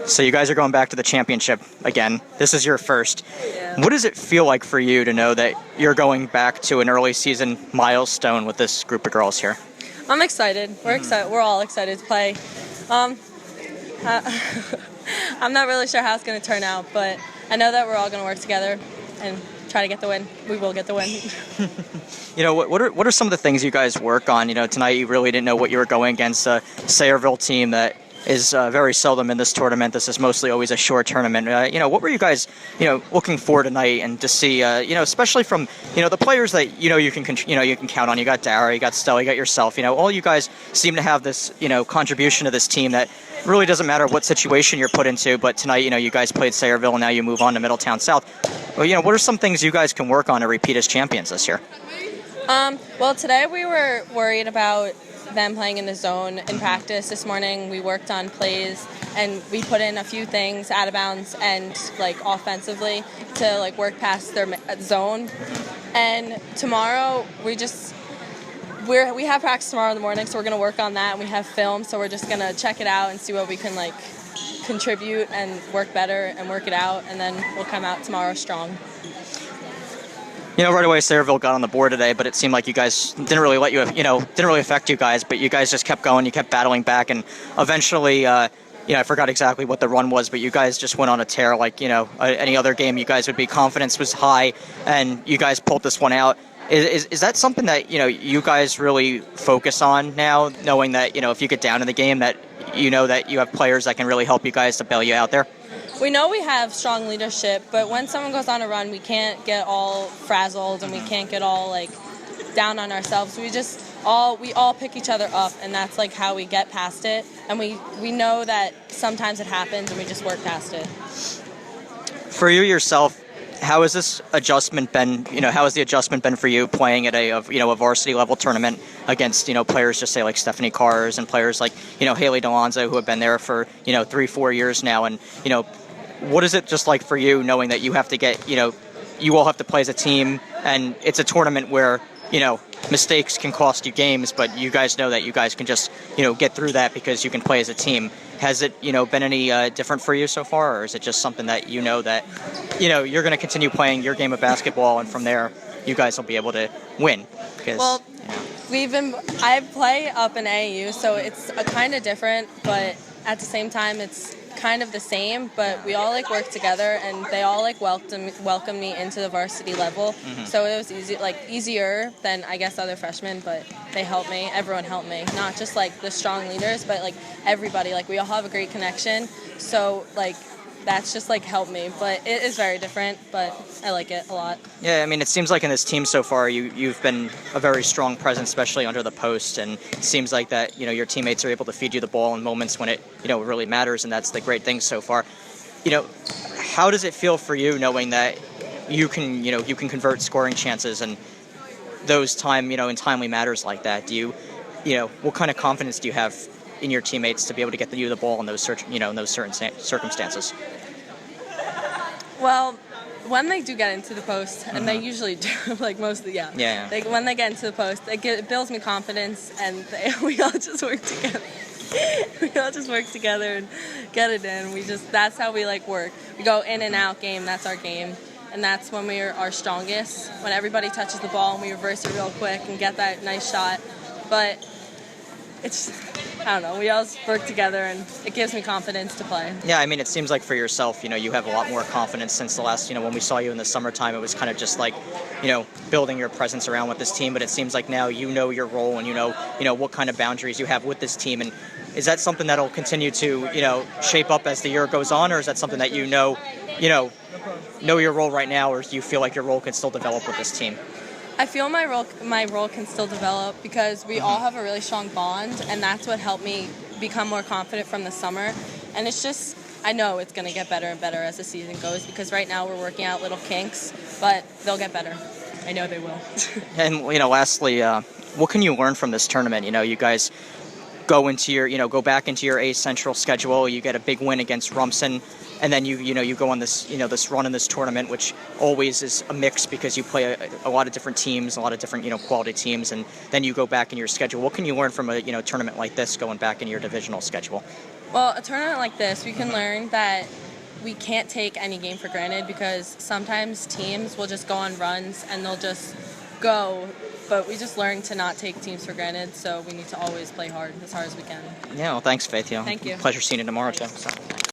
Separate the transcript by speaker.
Speaker 1: So you guys are going back to the championship again. This is your first.
Speaker 2: Yeah.
Speaker 1: What does it feel like for you to know that you're going back to an early season milestone with this group of girls here?
Speaker 2: I'm excited. We're excited. We're all excited to play. I'm not really sure how it's going to turn out, but I know that we're all going to work together and try to get the win. We will get the win.
Speaker 1: What are some of the things you guys work on? Tonight you really didn't know what you were going against a Sayreville team that is very seldom in this tournament. This is mostly always a short tournament. What were you guys, looking for tonight and to see, especially from, the players that you can count on. You got Dara, you got Stella, you got yourself. All you guys seem to have this, contribution to this team that really doesn't matter what situation you're put into. But tonight, you guys played Sayreville, and now you move on to Middletown South. Well, what are some things you guys can work on to repeat as champions this year?
Speaker 2: Well, today we were worried about them playing in the zone in practice. This morning we worked on plays and we put in a few things out of bounds and offensively to work past their zone. And tomorrow we have practice tomorrow in the morning, so we're going to work on that, and we have film, so we're just going to check it out and see what we can contribute and work better and work it out, and then we'll come out tomorrow strong.
Speaker 1: Right away, Sayreville got on the board today, but it seemed like you guys didn't really didn't really affect you guys, but you guys just kept going, you kept battling back, and eventually, I forgot exactly what the run was, but you guys just went on a tear any other game. You guys would be, confidence was high, and you guys pulled this one out. Is that something that, you guys really focus on now, knowing that, if you get down in the game, that that you have players that can really help you guys to bail you out there?
Speaker 2: We know we have strong leadership, but when someone goes on a run, we can't get all frazzled and we can't get all down on ourselves. We all pick each other up, and that's how we get past it. And we know that sometimes it happens, and we just work past it.
Speaker 1: For you yourself, how has this adjustment been? How has the adjustment been for you playing at a varsity level tournament against players just say like Stephanie Cars and players like Haley DeLonzo, who have been there for 3-4 years now, and what is it just like for you knowing that you have to get you all have to play as a team, and it's a tournament where mistakes can cost you games, but you guys know that you guys can just get through that because you can play as a team. Has it been any different for you so far, or is it just something that that you're going to continue playing your game of basketball, and from there you guys will be able to win? Because
Speaker 2: I play up in AAU, so it's kind of different, but at the same time it's kind of the same, but we all work together, and they all welcome me into the varsity level. Mm-hmm. So it was easier than I guess other freshmen, but they helped me. Everyone helped me, not just the strong leaders, but everybody. We all have a great connection, so that's just helped me. But it is very different, but I like it a lot. Yeah,
Speaker 1: I mean, it seems like in this team so far, you've been a very strong presence, especially under the post, and it seems like that your teammates are able to feed you the ball in moments when it really matters, and that's the great thing so far. How does it feel for you knowing that you can convert scoring chances and those in timely matters like that? Do you what kind of confidence do you have in your teammates to be able to get you the ball in those certain circumstances?
Speaker 2: Well, when they do get into the post, and they usually do, mostly, yeah. When they get into the post, it builds me confidence, and we all just work together. We all just work together and get it in. That's how we work. We go in and out game. That's our game, and that's when we are our strongest. When everybody touches the ball and we reverse it real quick and get that nice shot. But it's, I don't know, we all work together, and it gives me confidence to play. Yeah,
Speaker 1: I mean, it seems like for yourself, you have a lot more confidence since the last, when we saw you in the summertime, it was kind of just building your presence around with this team, but it seems like now your role, and what kind of boundaries you have with this team. And is that something that'll continue to, shape up as the year goes on, or is that something that know your role right now, or do you feel like your role can still develop with this team?
Speaker 2: I feel my role can still develop because we all have a really strong bond, and that's what helped me become more confident from the summer. And it's just, I know it's going to get better and better as the season goes, because right now we're working out little kinks, but they'll get better. I know they will.
Speaker 1: And lastly, what can you learn from this tournament? You guys go back into your A Central schedule. You get a big win against Rumson, and then you go on this this run in this tournament, which always is a mix because you play a lot of different teams, a lot of different quality teams, and then you go back in your schedule. What can you learn from a tournament like this going back in your divisional schedule?
Speaker 2: Well, a tournament like this, we can learn that we can't take any game for granted because sometimes teams will just go on runs and they'll just go. But we just learned to not take teams for granted, so we need to always play hard, as hard as we can.
Speaker 1: Yeah, well, thanks, Faith.
Speaker 2: Thank you.
Speaker 1: Pleasure seeing you tomorrow, too. So.